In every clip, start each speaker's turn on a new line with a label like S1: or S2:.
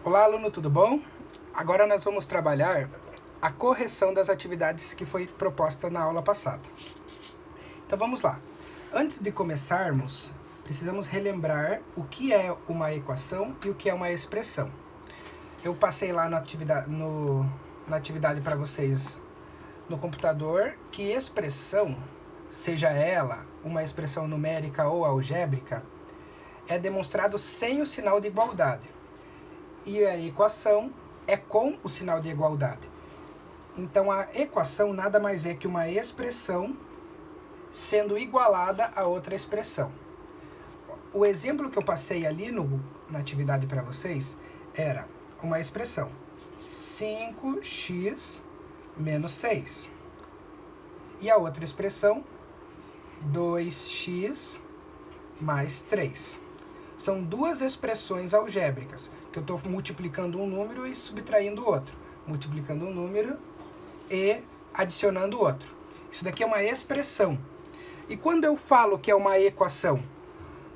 S1: Olá, aluno, tudo bom? Agora nós vamos trabalhar a correção das atividades que foi proposta na aula passada. Então vamos lá. Antes de começarmos, precisamos relembrar o que é uma equação e o que é uma expressão. Eu passei lá na atividade para vocês no computador que expressão, seja ela uma expressão numérica ou algébrica, é demonstrado sem o sinal de igualdade. E a equação é com o sinal de igualdade. Então a equação nada mais é que uma expressão sendo igualada a outra expressão. O exemplo que eu passei ali na atividade para vocês era uma expressão 5x menos 6. E a outra expressão 2x mais 3. São duas expressões algébricas, que eu estou multiplicando um número e subtraindo o outro. Multiplicando um número e adicionando o outro. Isso daqui é uma expressão. E quando eu falo que é uma equação?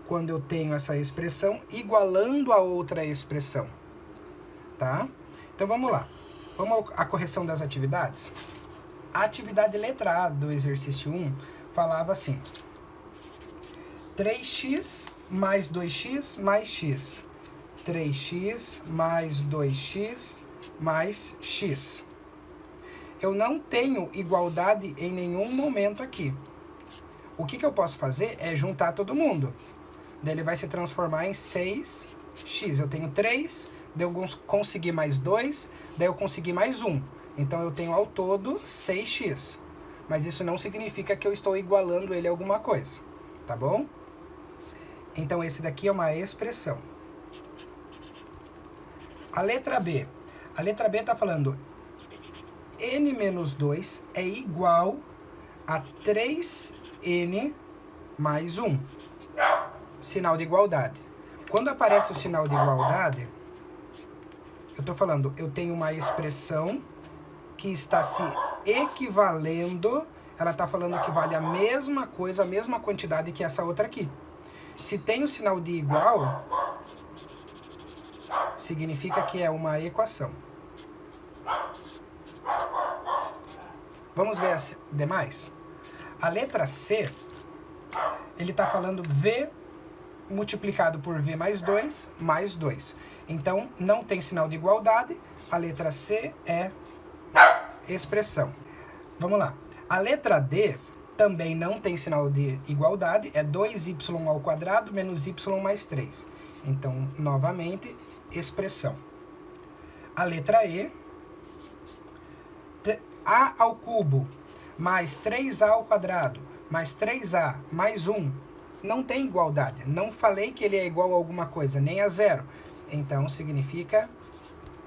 S1: Quando eu tenho essa expressão igualando a outra expressão. Tá? Então vamos lá. Vamos à correção das atividades? A atividade letra A do exercício 1 falava assim: 3x mais 2x mais x. 3x mais 2x mais x. Eu não tenho igualdade em nenhum momento aqui. O que eu posso fazer é juntar todo mundo. Daí ele vai se transformar em 6x. Eu tenho 3, daí eu consegui mais 2, daí eu consegui mais 1. Então eu tenho ao todo 6x. Mas isso não significa que eu estou igualando ele a alguma coisa. Tá bom? Então esse daqui é uma expressão. A letra B. A letra B está falando n menos 2 é igual a 3n mais 1. Sinal de igualdade. Quando aparece o sinal de igualdade, eu estou falando, eu tenho uma expressão que está se equivalendo, ela está falando que vale a mesma coisa, a mesma quantidade que essa outra aqui. Se tem o sinal de igual, significa que é uma equação. Vamos ver as demais? A letra C, ele está falando V multiplicado por V mais 2, mais 2. Então, não tem sinal de igualdade, a letra C é expressão. Vamos lá. A letra D também não tem sinal de igualdade, é 2y ao quadrado menos y mais 3. Então, novamente, expressão. A letra E, a ao cubo mais 3a ao quadrado mais 3a mais 1 não tem igualdade. Não falei que ele é igual a alguma coisa, nem a zero. Então, significa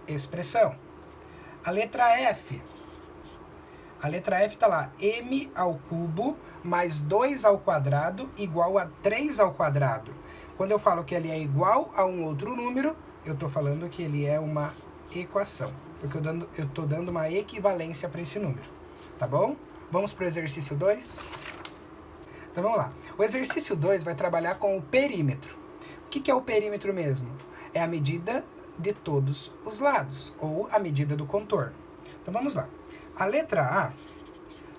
S1: expressão. A letra F. A letra F está lá, m ao cubo mais 2 ao quadrado igual a 3 ao quadrado. Quando eu falo que ele é igual a um outro número, eu estou falando que ele é uma equação, porque eu estou dando uma equivalência para esse número. Tá bom? Vamos para o exercício 2? Então vamos lá. O exercício 2 vai trabalhar com o perímetro. O que é o perímetro mesmo? É a medida de todos os lados, ou a medida do contorno. Então vamos lá. A letra A,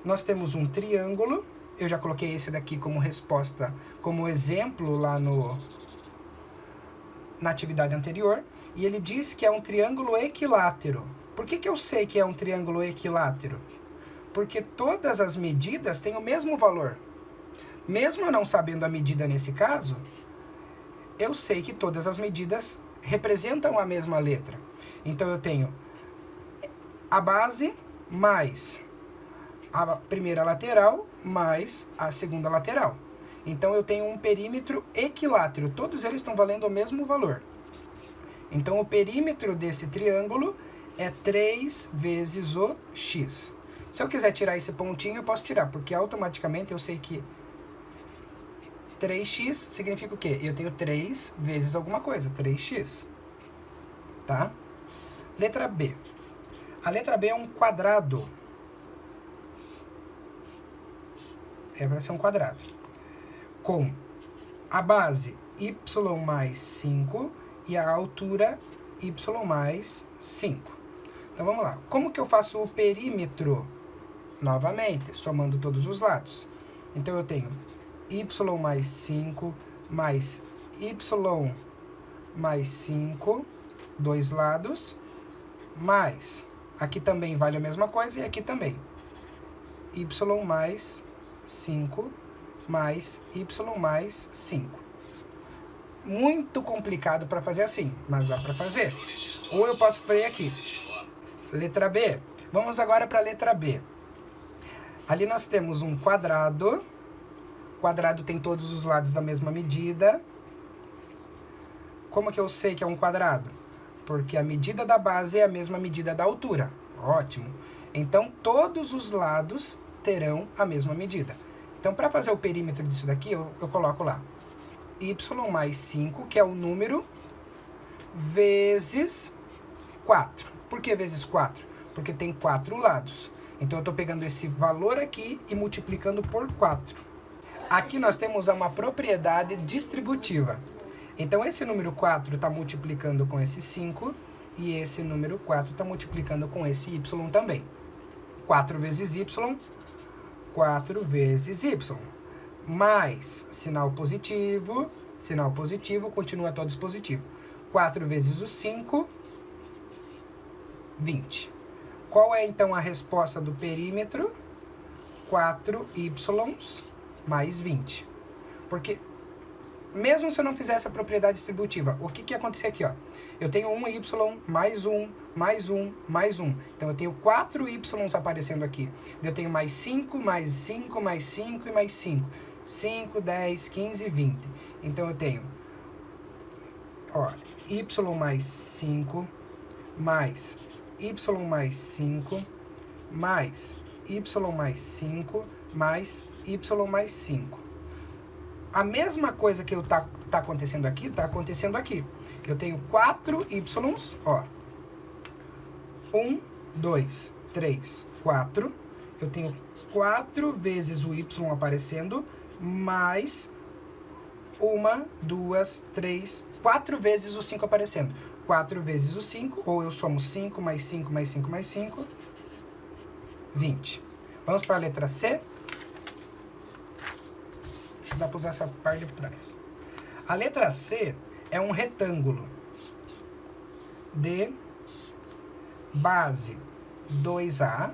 S1: nós temos um triângulo. Eu já coloquei esse daqui como resposta, como exemplo lá na atividade anterior. E ele diz que é um triângulo equilátero. Por que eu sei que é um triângulo equilátero? Porque todas as medidas têm o mesmo valor. Mesmo eu não sabendo a medida nesse caso, eu sei que todas as medidas representam a mesma letra. Então eu tenho a base mais a primeira lateral mais a segunda lateral. Então eu tenho um perímetro equilátero. Todos eles estão valendo o mesmo valor. Então o perímetro desse triângulo é 3 vezes o x. Se eu quiser tirar esse pontinho, eu posso tirar, porque automaticamente eu sei que 3x significa o quê? Eu tenho 3 vezes alguma coisa, 3x. Tá? Letra B. A letra B é um quadrado. Vai ser um quadrado. Com a base y mais 5 e a altura y mais 5. Então vamos lá. Como que eu faço o perímetro? Novamente, somando todos os lados. Então eu tenho y mais 5 mais y mais 5, dois lados, mais, aqui também vale a mesma coisa e aqui também. Y mais 5 mais y mais 5. Muito complicado para fazer assim, mas dá para fazer. Ou eu posso fazer aqui. Letra B. Vamos agora para a letra B. Ali nós temos um quadrado. O quadrado tem todos os lados da mesma medida. Como que eu sei que é um quadrado? Porque a medida da base é a mesma medida da altura. Ótimo. Então, todos os lados terão a mesma medida. Então, para fazer o perímetro disso daqui, eu coloco lá y mais 5, que é o número, vezes 4. Por que vezes 4? Porque tem 4 lados. Então, eu estou pegando esse valor aqui e multiplicando por 4. Aqui nós temos uma propriedade distributiva. Então, esse número 4 está multiplicando com esse 5 e esse número 4 está multiplicando com esse y também. 4 vezes y, 4 vezes y. Mais sinal positivo, continua todos positivo. 4 vezes o 5, 20. Qual é, então, a resposta do perímetro? 4y mais 20. Porque, mesmo se eu não fizesse a propriedade distributiva, o que ia acontecer aqui? Ó? Eu tenho 1y mais 1, mais 1, mais 1. Então, eu tenho 4y aparecendo aqui. Eu tenho mais 5, mais 5, mais 5 e mais 5. 5, 10, 15, 20. Então, eu tenho y mais 5, mais y mais 5, mais y mais 5, mais y mais 5. A mesma coisa que tá acontecendo aqui, tá acontecendo aqui. Eu tenho 4y, ó. 1, 2, 3, 4. Eu tenho 4 vezes o y aparecendo, mais 1, 2, 3, 4 vezes o 5 aparecendo. 4 vezes o 5, ou eu somo 5 mais 5 mais 5 mais 5, 20. Vamos para a letra C. Deixa eu dar para usar essa parte de trás. A letra C é um retângulo de base 2A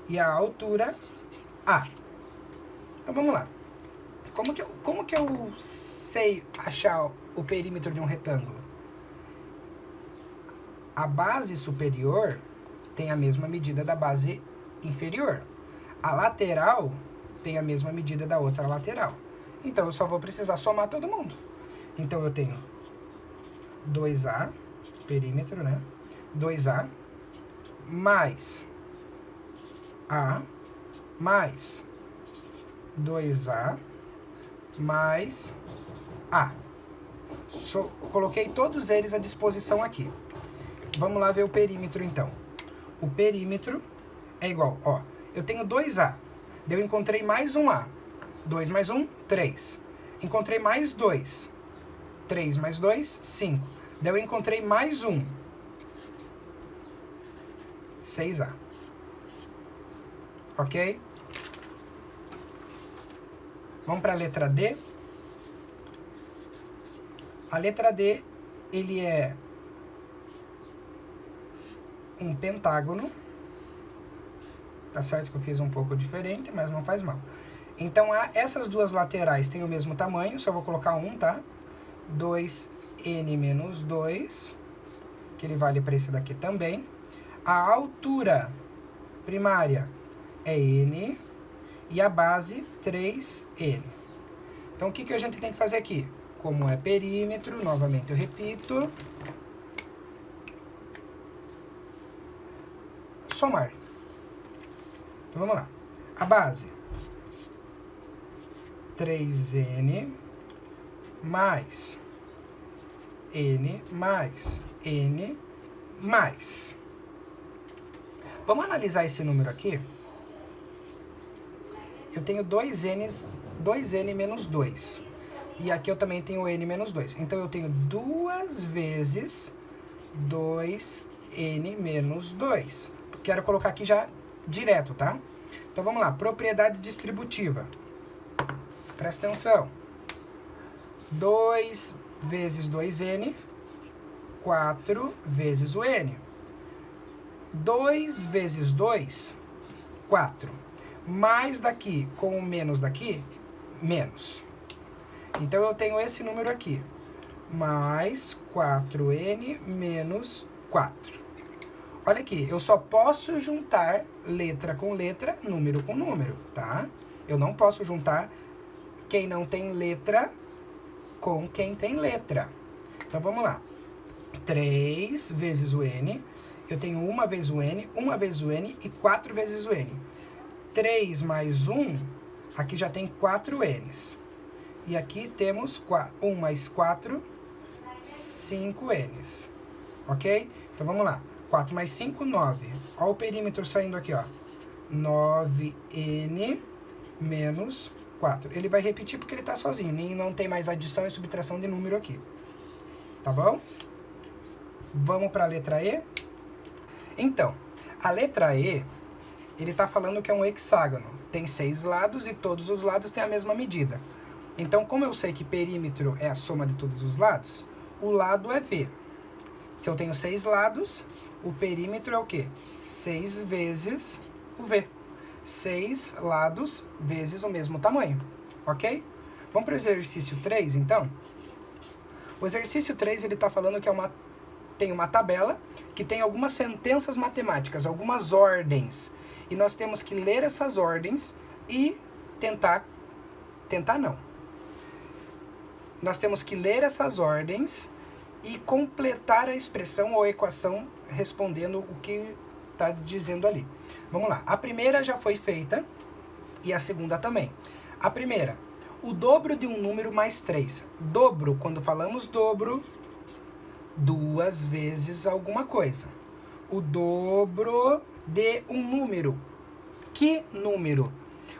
S1: e a altura A. Então vamos lá. Como que eu sei achar o perímetro de um retângulo? A base superior tem a mesma medida da base inferior. A lateral tem a mesma medida da outra lateral. Então, eu só vou precisar somar todo mundo. Então, eu tenho 2A, perímetro, né? 2A, mais A, mais 2A, mais A. Coloquei todos eles à disposição aqui. Vamos lá ver o perímetro, então. O perímetro é igual, ó. Eu tenho 2A. Eu encontrei mais um A. 2 mais 1, 3. Encontrei mais 2. 3 mais 2, 5. Eu encontrei mais um. 6A. Ok? Vamos para a letra D. A letra D, ele é um pentágono. Tá certo que eu fiz um pouco diferente, mas não faz mal. Então, essas duas laterais têm o mesmo tamanho, só vou colocar 1, tá? 2n menos 2, que ele vale para esse daqui também. A altura primária é n e a base 3n. Então, o que a gente tem que fazer aqui? Como é perímetro, novamente eu repito. Somar. Então, vamos lá. A base, 3n, mais n, mais n, mais. Vamos analisar esse número aqui. Eu tenho 2n menos 2. E aqui eu também tenho n menos 2. Então, eu tenho 2 vezes 2n menos 2. Quero colocar aqui já direto, tá? Então, vamos lá. Propriedade distributiva. Presta atenção. 2 vezes 2n, 4 vezes o n. 2 vezes 2, 4. Mais daqui com o menos daqui, menos. Então, eu tenho esse número aqui. Mais 4n menos 4. Olha aqui, eu só posso juntar letra com letra, número com número, tá? Eu não posso juntar quem não tem letra com quem tem letra. Então, vamos lá. 3 vezes o n. Eu tenho 1 vezes o n, 1 vezes o n e 4 vezes o n. 3 mais 1, aqui já tem 4 n's. E aqui temos 1 mais 4, 5 n's. Ok? Então, vamos lá. 4 mais 5, 9. Olha o perímetro saindo aqui, ó. 9n menos 4. Ele vai repetir porque ele está sozinho. Não tem mais adição e subtração de número aqui. Tá bom? Vamos para a letra E? Então, a letra E, ele está falando que é um hexágono. Tem 6 lados e todos os lados têm a mesma medida. Então, como eu sei que perímetro é a soma de todos os lados, o lado é V. Se eu tenho 6 lados, o perímetro é o quê? 6 vezes o V. 6 lados vezes o mesmo tamanho, ok? Vamos para o exercício 3, então? O exercício 3, ele está falando que tem uma tabela que tem algumas sentenças matemáticas, algumas ordens. E nós temos que ler essas ordens e tentar não. Nós temos que ler essas ordens e completar a expressão ou equação respondendo o que está dizendo ali. Vamos lá. A primeira já foi feita e a segunda também. A primeira, o dobro de um número mais 3. Dobro, quando falamos dobro, 2 vezes alguma coisa. O dobro de um número. Que número?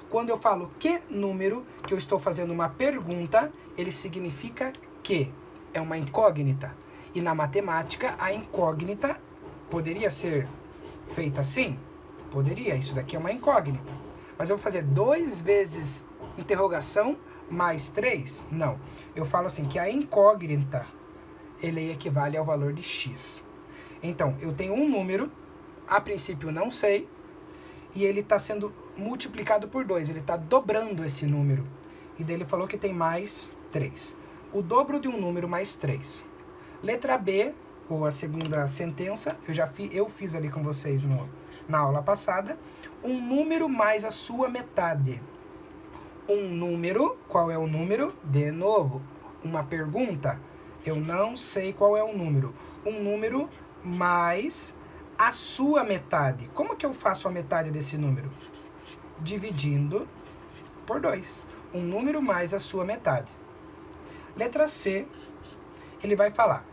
S1: Quando eu falo que número, que eu estou fazendo uma pergunta, ele significa que. É uma incógnita. E na matemática, a incógnita poderia ser feita assim? Poderia. Isso daqui é uma incógnita. Mas eu vou fazer 2 vezes interrogação mais 3? Não. Eu falo assim, que a incógnita, ele equivale ao valor de x. Então, eu tenho um número, a princípio não sei, e ele está sendo multiplicado por 2. Ele está dobrando esse número. E daí ele falou que tem mais 3. O dobro de um número mais 3. Letra B, ou a segunda sentença, eu fiz ali com vocês na aula passada. Um número mais a sua metade. Um número, qual é o número? De novo, uma pergunta. Eu não sei qual é o número. Um número mais a sua metade. Como que eu faço a metade desse número? Dividindo por 2. Um número mais a sua metade. Letra C, ele vai falar.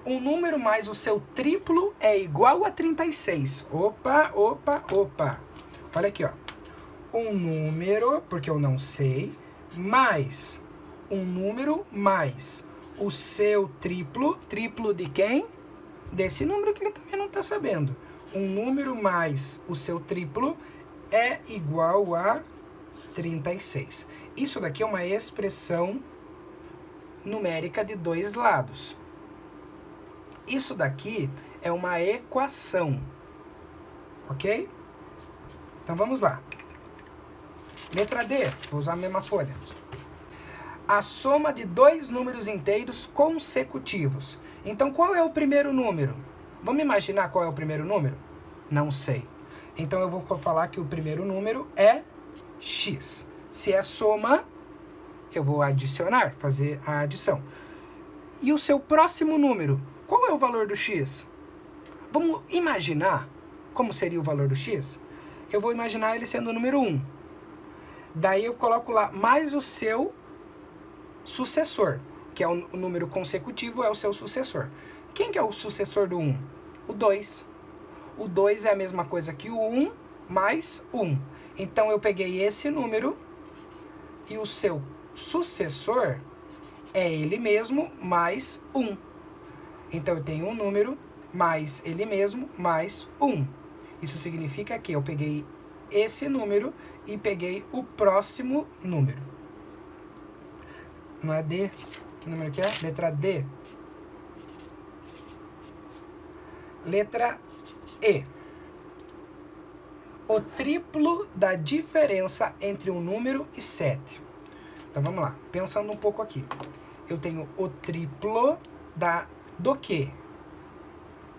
S1: Um número mais o seu triplo é igual a 36. Opa. Olha aqui, ó. Um número, porque eu não sei, mais um número mais o seu triplo. Triplo de quem? Desse número que ele também não está sabendo. Um número mais o seu triplo é igual a 36. Isso daqui é uma expressão numérica de 2 lados. Isso daqui é uma equação. Ok? Então vamos lá. Letra D, vou usar a mesma folha. A soma de 2 números inteiros consecutivos. Então qual é o primeiro número? Vamos imaginar qual é o primeiro número? Não sei. Então eu vou falar que o primeiro número é x. Se é soma, eu vou adicionar, fazer a adição. E o seu próximo número, qual é o valor do x? Vamos imaginar como seria o valor do x? Eu vou imaginar ele sendo o número 1. Daí eu coloco lá mais o seu sucessor, que é o número consecutivo, é o seu sucessor. Quem que é o sucessor do 1? O 2. O 2 é a mesma coisa que o 1 mais 1. Então eu peguei esse número e o seu sucessor é ele mesmo mais 1. Então, eu tenho um número mais ele mesmo mais 1. Isso significa que eu peguei esse número e peguei o próximo número. Não é D? Que número que é? Letra D. Letra E. O triplo da diferença entre um número e 7. Então, vamos lá. Pensando um pouco aqui. Eu tenho o triplo do quê?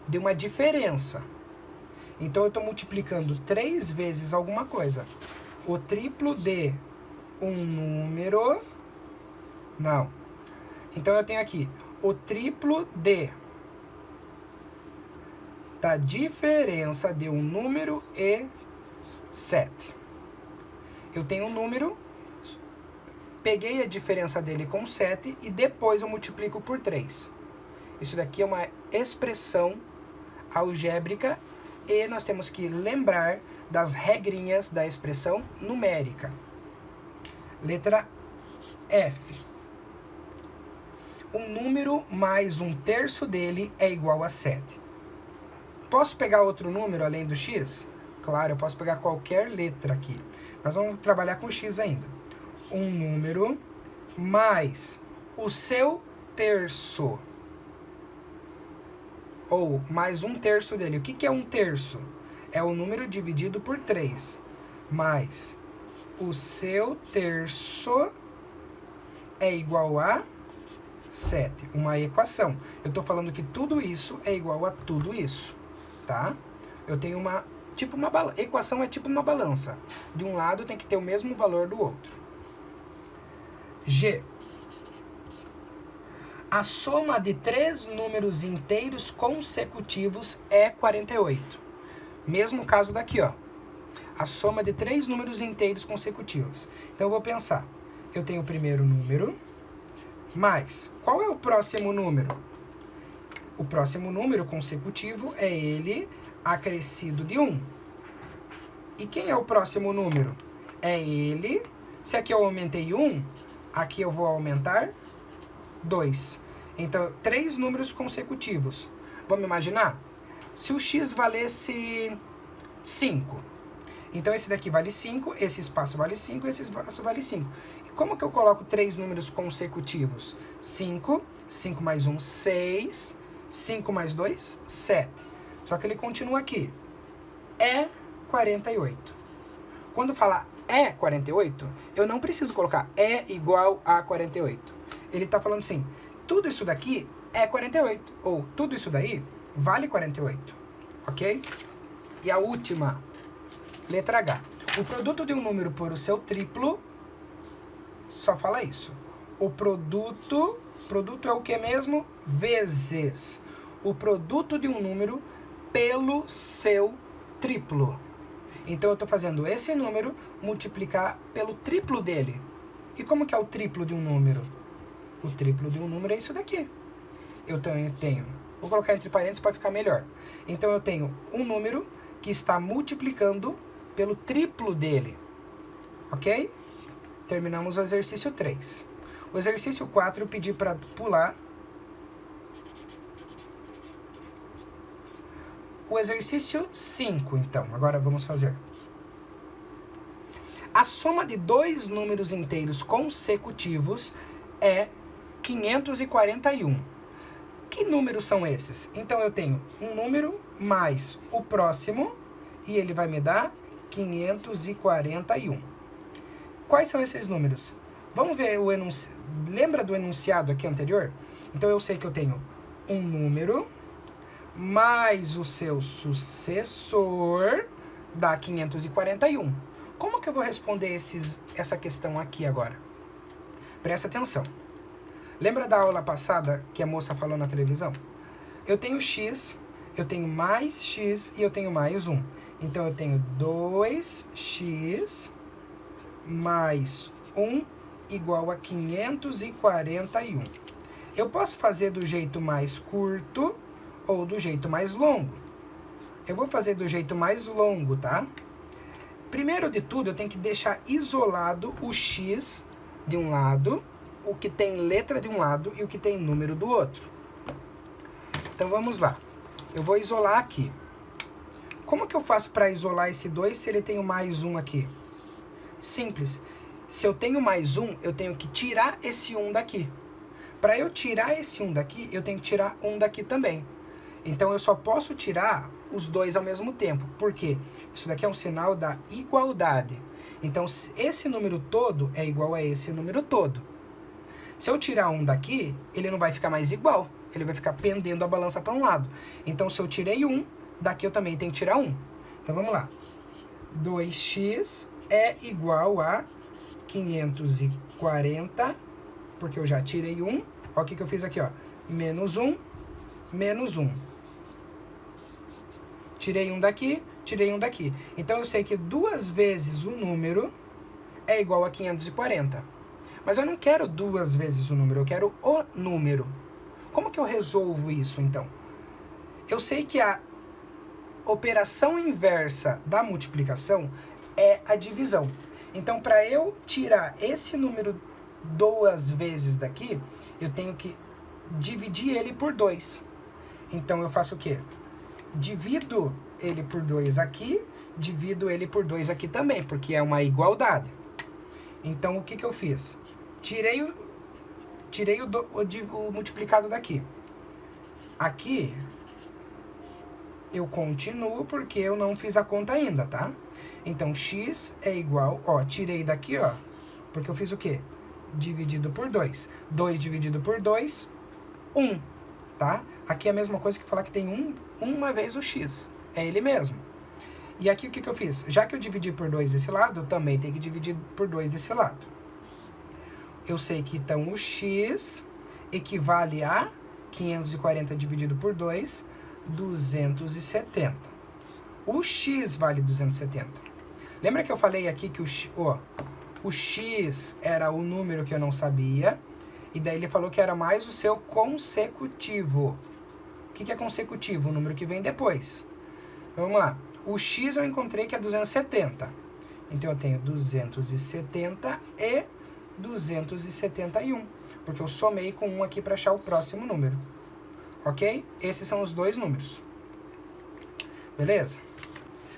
S1: De uma diferença. Então, eu estou multiplicando 3 vezes alguma coisa. O triplo de um número... Não. Então, eu tenho aqui o triplo da diferença de um número e 7. Eu tenho um número, peguei a diferença dele com 7 e depois eu multiplico por 3. Isso daqui é uma expressão algébrica e nós temos que lembrar das regrinhas da expressão numérica. Letra F. Um número mais 1/3 dele é igual a 7. Posso pegar outro número além do x? Claro, eu posso pegar qualquer letra aqui. Nós vamos trabalhar com x ainda. Um número mais o seu terço. Ou mais 1/3 dele. O que é 1/3? É o número dividido por 3. Mais o seu terço é igual a 7. Uma equação. Eu estou falando que tudo isso é igual a tudo isso. Tá? Eu tenho equação é tipo uma balança. De um lado tem que ter o mesmo valor do outro. G. A soma de 3 números inteiros consecutivos é 48. Mesmo caso daqui, ó. A soma de 3 números inteiros consecutivos. Então eu vou pensar. Eu tenho o primeiro número, mais qual é o próximo número? O próximo número consecutivo é ele acrescido de 1. E quem é o próximo número? É ele. Se aqui eu aumentei 1, aqui eu vou aumentar 2. Então, 3 números consecutivos. Vamos imaginar? Se o x valesse 5. Então, esse daqui vale 5, esse espaço vale 5, esse espaço vale 5. E como que eu coloco 3 números consecutivos? 5, 5 mais 1, 6... 5 mais 2, 7. Só que ele continua aqui. É 48. Quando fala é 48, eu não preciso colocar é igual a 48. Ele está falando assim, tudo isso daqui é 48. Ou tudo isso daí vale 48. Ok? E a última, letra H. O produto de um número por o seu triplo, só fala isso. O produto é o que mesmo? Vezes o produto de um número pelo seu triplo. Então, eu estou fazendo esse número multiplicar pelo triplo dele. E como que é o triplo de um número? O triplo de um número é isso daqui. Eu tenho, vou colocar entre parênteses para ficar melhor. Então, eu tenho um número que está multiplicando pelo triplo dele. Ok? Terminamos o exercício 3. O exercício 4 eu pedi para pular. O exercício 5, então. Agora vamos fazer. A soma de 2 números inteiros consecutivos é 541. Que números são esses? Então, eu tenho um número mais o próximo e ele vai me dar 541. Quais são esses números? Vamos ver o enunciado. Lembra do enunciado aqui anterior? Então, eu sei que eu tenho um número mais o seu sucessor dá 541. Como que eu vou responder essa questão aqui agora? Presta atenção. Lembra da aula passada que a moça falou na televisão? Eu tenho x, eu tenho mais x e eu tenho mais 1. Então, eu tenho 2x mais 1 igual a 541. Eu posso fazer do jeito mais curto ou do jeito mais longo. Eu vou fazer do jeito mais longo, tá? Primeiro de tudo, eu tenho que deixar isolado o x de um lado, o que tem letra de um lado e o que tem número do outro. Então vamos lá. Eu vou isolar aqui. Como que eu faço para isolar esse 2 se ele tem o mais 1 aqui? Simples. Se eu tenho mais 1, eu tenho que tirar esse 1 daqui. Para eu tirar esse 1 daqui, eu tenho que tirar 1 daqui também. Então eu só posso tirar os dois ao mesmo tempo. Por quê? Isso daqui é um sinal da igualdade. Então esse número todo é igual a esse número todo. Se eu tirar 1 daqui, ele não vai ficar mais igual. Ele vai ficar pendendo a balança para um lado. Então se eu tirei 1, daqui eu também tenho que tirar 1. Então vamos lá. 2x é igual a 540, porque eu já tirei 1. Olha o que eu fiz aqui, ó. Menos 1, menos 1. Tirei 1 daqui, tirei 1 daqui. Então eu sei que 2 vezes o número é igual a 540. Mas eu não quero 2 vezes o número, eu quero o número. Como que eu resolvo isso, então? Eu sei que a operação inversa da multiplicação é a divisão. Então, para eu tirar esse número 2 vezes daqui, eu tenho que dividir ele por 2. Então, eu faço o quê? Divido ele por 2 aqui, divido ele por 2 aqui também, porque é uma igualdade. Então, o que eu fiz? Tirei o multiplicado daqui. Aqui, eu continuo porque eu não fiz a conta ainda, tá? Então, x é igual, ó, tirei daqui, ó, porque eu fiz o quê? Dividido por 2. 2 dividido por 2, 1, tá? Aqui é a mesma coisa que falar que tem uma vez o x. É ele mesmo. E aqui o que eu fiz? Já que eu dividi por 2 desse lado, eu também tenho que dividir por 2 desse lado. Eu sei que então o x equivale a 540 dividido por 2, 270. O x vale 270. Lembra que eu falei aqui que o x era o número que eu não sabia, e daí ele falou que era mais o seu consecutivo. O que é consecutivo? O número que vem depois. Então, vamos lá. O x eu encontrei que é 270. Então, eu tenho 270 e 271. Porque eu somei com 1 aqui para achar o próximo número. Ok? Esses são os dois números. Beleza?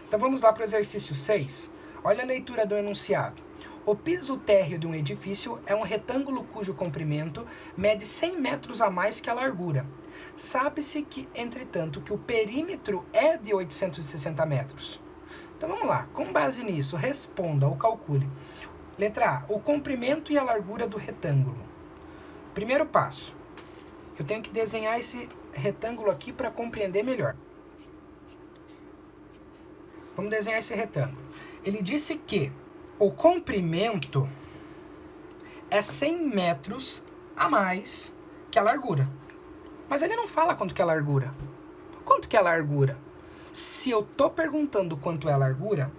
S1: Então, vamos lá para o exercício 6. Olha a leitura do enunciado. O piso térreo de um edifício é um retângulo cujo comprimento mede 100 metros a mais que a largura. Sabe-se que, entretanto, que o perímetro é de 860 metros. Então vamos lá, com base nisso, responda ou calcule. Letra A, o comprimento e a largura do retângulo. Primeiro passo, eu tenho que desenhar esse retângulo aqui para compreender melhor. Vamos desenhar esse retângulo. Ele disse que o comprimento é 100 metros a mais que a largura. Mas ele não fala quanto que é a largura. Quanto que é a largura? Se eu estou perguntando quanto é a largura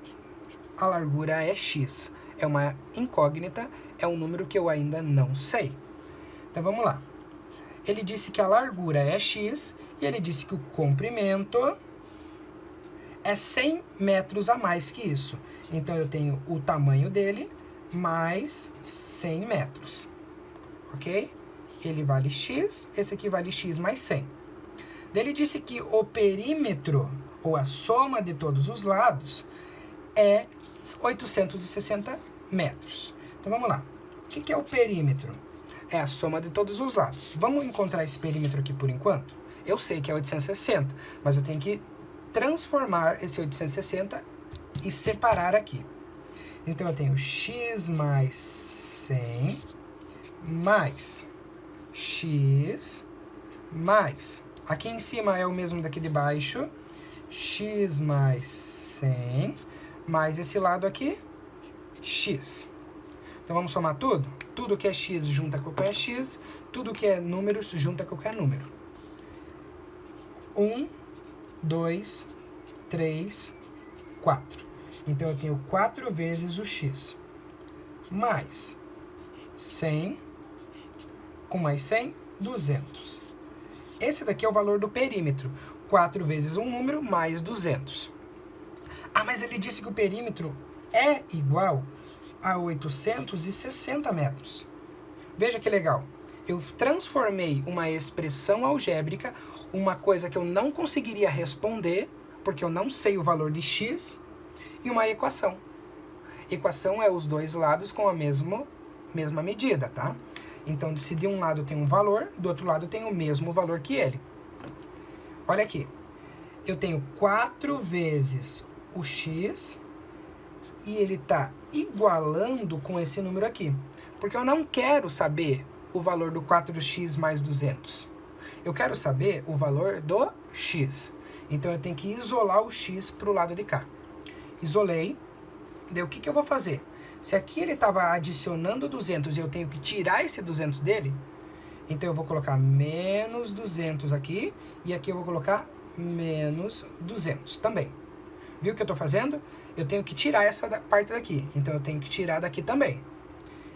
S1: é x. É uma incógnita, é um número que eu ainda não sei. Então vamos lá. Ele disse que a largura é x e ele disse que o comprimento é 100 metros a mais que isso. Então eu tenho o tamanho dele mais 100 metros. Ok? Ele vale x, esse aqui vale x mais 100. Ele disse que o perímetro, ou a soma de todos os lados, é 860 metros. Então vamos lá. O que é o perímetro? É a soma de todos os lados. Vamos encontrar esse perímetro aqui por enquanto? Eu sei que é 860, mas eu tenho que transformar esse 860 e separar aqui. Então eu tenho x mais 100 mais x mais, aqui em cima é o mesmo daqui de baixo, x mais 100 mais esse lado aqui, x. Então vamos somar tudo? Tudo que é x junta com qualquer x, tudo que é números junta com qualquer número. 1, 2, 3, 4. Então eu tenho 4 vezes o x mais 100, com mais 100, 200. Esse daqui é o valor do perímetro. 4 vezes um número mais 200. Ah, mas ele disse que o perímetro é igual a 860 metros. Veja que legal. Eu transformei uma expressão algébrica, uma coisa que eu não conseguiria responder, porque eu não sei o valor de x, em uma equação. Equação é os dois lados com a mesma medida, tá? Então, se de um lado tem um valor, do outro lado tem o mesmo valor que ele. Olha aqui. Eu tenho 4 vezes o x e ele está igualando com esse número aqui. Porque eu não quero saber o valor do 4x mais 200. Eu quero saber o valor do x. Então, eu tenho que isolar o x para o lado de cá. Isolei. Daí, o que eu vou fazer? Se aqui ele estava adicionando 200 e eu tenho que tirar esse 200 dele, então eu vou colocar menos 200 aqui e aqui eu vou colocar menos 200 também. Viu o que eu estou fazendo? Eu tenho que tirar essa parte daqui, então eu tenho que tirar daqui também.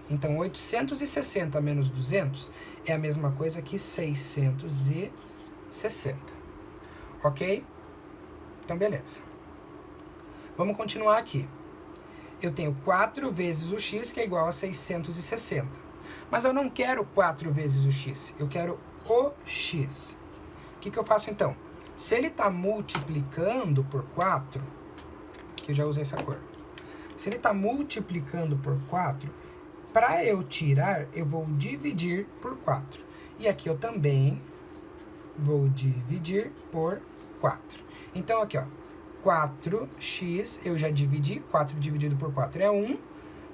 S1: Então, 860 menos 200 é a mesma coisa que 660. Ok? Então, beleza. Vamos continuar aqui. Eu tenho 4 vezes o x, que é igual a 660. Mas eu não quero 4 vezes o x, eu quero o x. O que eu faço então? Se ele está multiplicando por 4, que eu já usei essa cor. Se ele está multiplicando por 4, para eu tirar, eu vou dividir por 4. E aqui eu também vou dividir por 4. Então, aqui, ó. 4x, eu já dividi, 4 dividido por 4 é 1,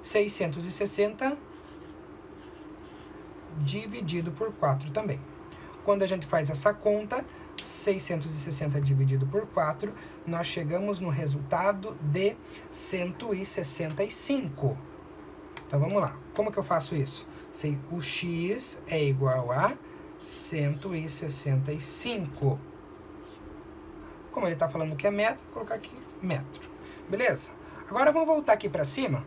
S1: 660 dividido por 4 também. Quando a gente faz essa conta, 660 dividido por 4, nós chegamos no resultado de 165. Então, vamos lá. Como que eu faço isso? O x é igual a 165. Como ele está falando que é metro, vou colocar aqui metro. Beleza? Agora vamos voltar aqui para cima.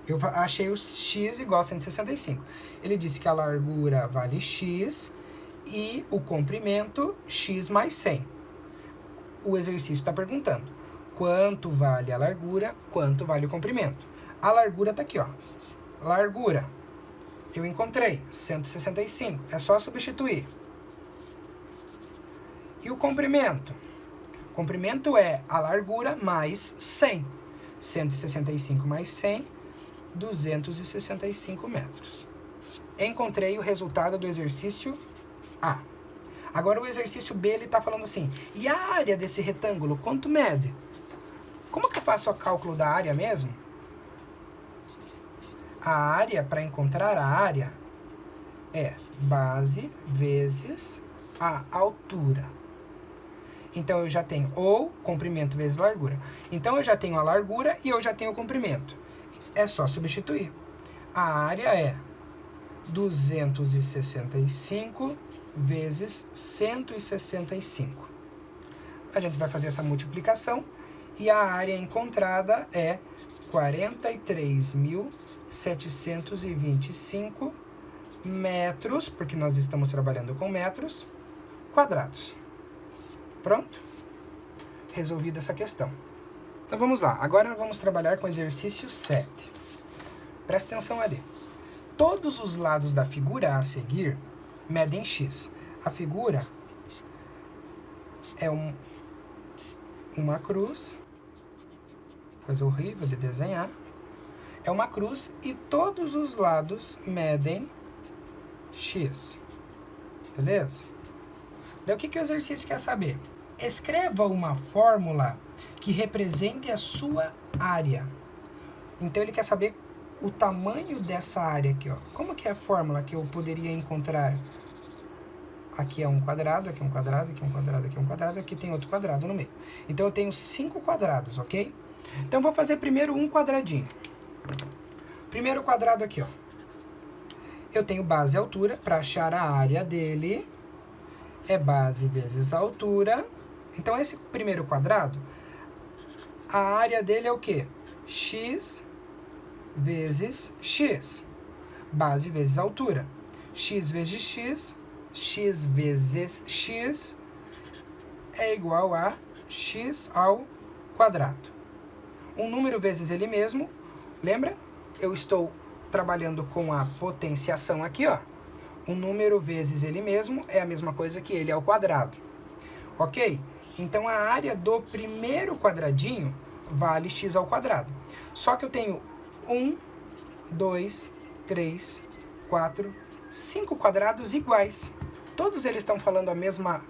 S1: Eu achei o x igual a 165. Ele disse que a largura vale x e o comprimento x mais 100. O exercício está perguntando quanto vale a largura, quanto vale o comprimento. A largura está aqui, ó. Largura. Eu encontrei 165. É só substituir. E o comprimento? O comprimento é a largura mais 100. 165 mais 100, 265 metros. Encontrei o resultado do exercício A. Agora o exercício B, ele está falando assim, e a área desse retângulo, quanto mede? Como que eu faço o cálculo da área mesmo? A área, para encontrar a área, é base vezes a altura. Então, eu já tenho ou comprimento vezes largura. Então, eu já tenho a largura e eu já tenho o comprimento. É só substituir. A área é 265 vezes 165. A gente vai fazer essa multiplicação e a área encontrada é 43.725 metros, porque nós estamos trabalhando com metros quadrados. Pronto? Resolvida essa questão. Então vamos lá. Agora vamos trabalhar com o exercício 7. Presta atenção ali. Todos os lados da figura a seguir medem x. A figura é uma cruz. Coisa horrível de desenhar. É uma cruz e todos os lados medem x. Beleza? Daí o que o exercício quer saber? Escreva uma fórmula que represente a sua área. Então ele quer saber o tamanho dessa área aqui, ó. Como que é a fórmula que eu poderia encontrar? Aqui é um quadrado, aqui é um quadrado, aqui é um quadrado, aqui é um quadrado, aqui tem outro quadrado no meio. Então eu tenho 5 quadrados, ok? Então eu vou fazer primeiro um quadradinho. Primeiro quadrado aqui, ó. Eu tenho base e altura. Para achar a área dele, é base vezes a altura. Então, esse primeiro quadrado, a área dele é o quê? X vezes x. Base vezes altura. X vezes x, x vezes x, é igual a x ao quadrado. Um número vezes ele mesmo, lembra? Eu estou trabalhando com a potenciação aqui, ó, um número vezes ele mesmo é a mesma coisa que ele ao quadrado. Ok? Então, a área do primeiro quadradinho vale x ao quadrado. Só que eu tenho 1, 2, 3, 4, 5 quadrados iguais. Todos eles estão falando a mesma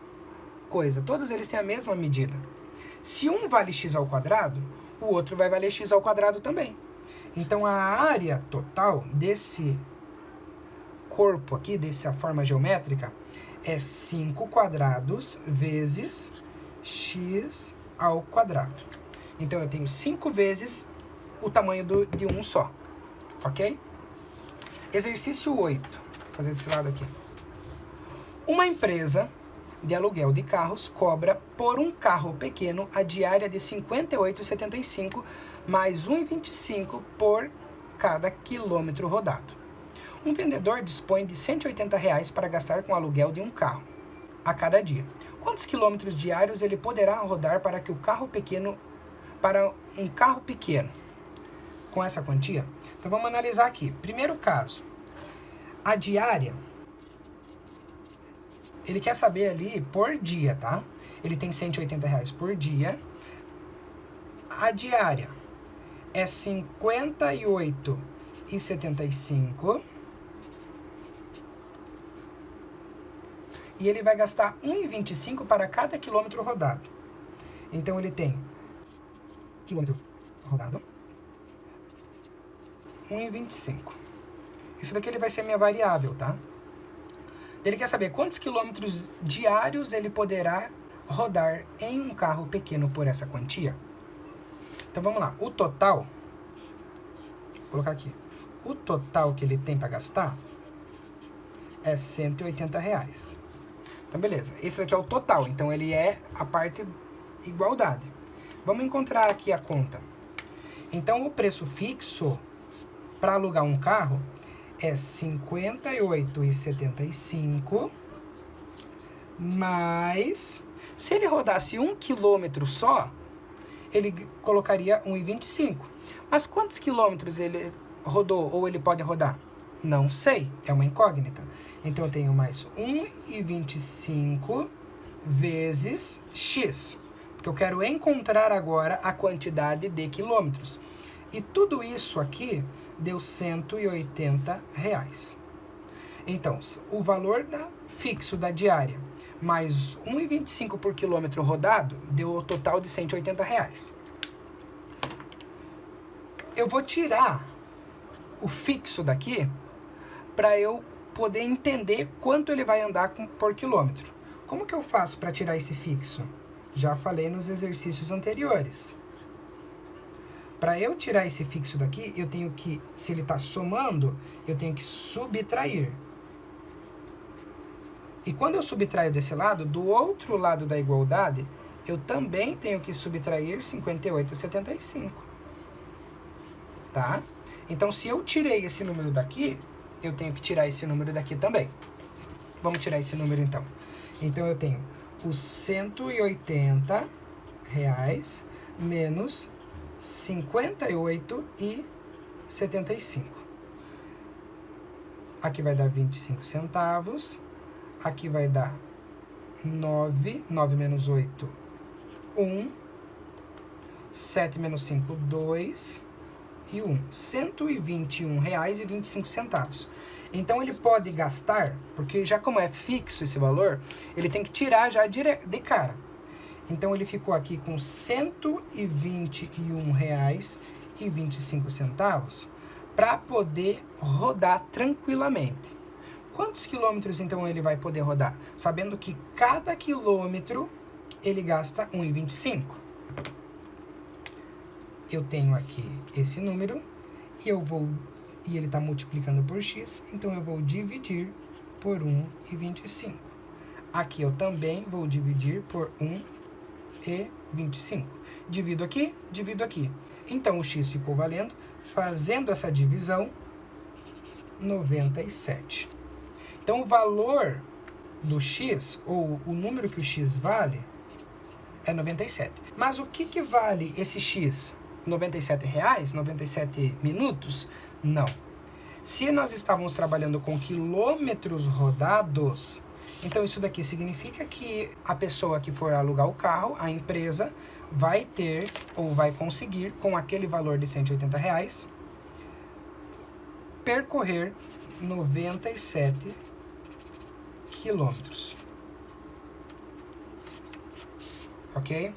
S1: coisa, todos eles têm a mesma medida. Se um vale x ao quadrado, o outro vai valer x ao quadrado também. Então, a área total desse corpo aqui, dessa forma geométrica, é 5 quadrados vezes x ao quadrado. Então, eu tenho 5 vezes o tamanho de um só. Ok? Exercício 8. Vou fazer desse lado aqui. Uma empresa de aluguel de carros cobra por um carro pequeno a diária de R$ 58,75 mais R$ 1,25 por cada quilômetro rodado. Um vendedor dispõe de R$ 180 para gastar com o aluguel de um carro a cada dia. Quantos quilômetros diários ele poderá rodar para um carro pequeno com essa quantia? Então vamos analisar aqui. Primeiro caso, a diária, ele quer saber ali por dia, tá? Ele tem R$ 180 por dia. A diária é R$ 58,75. E ele vai gastar R$ 1,25 para cada quilômetro rodado. Então, ele tem quilômetro rodado, R$ 1,25. Isso daqui ele vai ser minha variável, tá? Ele quer saber quantos quilômetros diários ele poderá rodar em um carro pequeno por essa quantia. Então, vamos lá. O total, vou colocar aqui, o total que ele tem para gastar é R$ 180. Então, beleza. Esse daqui é o total. Então, ele é a parte igualdade. Vamos encontrar aqui a conta. Então, o preço fixo para alugar um carro é R$ 58,75 mais... Se ele rodasse 1 quilômetro só, ele colocaria R$ 1,25. Mas quantos quilômetros ele rodou ou ele pode rodar? Não sei, é uma incógnita. Então, eu tenho mais 1,25 vezes x, porque eu quero encontrar agora a quantidade de quilômetros. E tudo isso aqui deu R$ 180. Então, o valor fixo da diária mais 1,25 por quilômetro rodado deu o total de R$ 180. Eu vou tirar o fixo daqui para eu poder entender quanto ele vai andar por quilômetro. Como que eu faço para tirar esse fixo? Já falei nos exercícios anteriores. Para eu tirar esse fixo daqui, eu tenho que, se ele está somando, eu tenho que subtrair. E quando eu subtraio desse lado, do outro lado da igualdade, eu também tenho que subtrair 58,75. Tá? Então, se eu tirei esse número daqui, eu tenho que tirar esse número daqui também. Vamos tirar esse número, então. Então, eu tenho os R$ 180 menos 58,75. Aqui vai dar 25 centavos. Aqui vai dar 9 menos 8, 1. 7 menos 5, 2. E 1. R$ 121,25. Então, ele pode gastar, porque já como é fixo esse valor, ele tem que tirar já de cara. Então, ele ficou aqui com R$ 121,25 para poder rodar tranquilamente. Quantos quilômetros, então, ele vai poder rodar? Sabendo que cada quilômetro ele gasta R$ 1,25. Eu tenho aqui esse número e ele está multiplicando por x, então eu vou dividir por 1,25. Aqui eu também vou dividir por 1,25. Divido aqui, divido aqui. Então o x ficou valendo, fazendo essa divisão, 97. Então o valor do x, ou o número que o x vale, é 97. Mas o que vale esse x? R$ 97? 97 minutos? Não. Se nós estávamos trabalhando com quilômetros rodados, então isso daqui significa que a pessoa que for alugar o carro, a empresa, vai ter ou vai conseguir, com aquele valor de R$180, percorrer 97 quilômetros. Ok?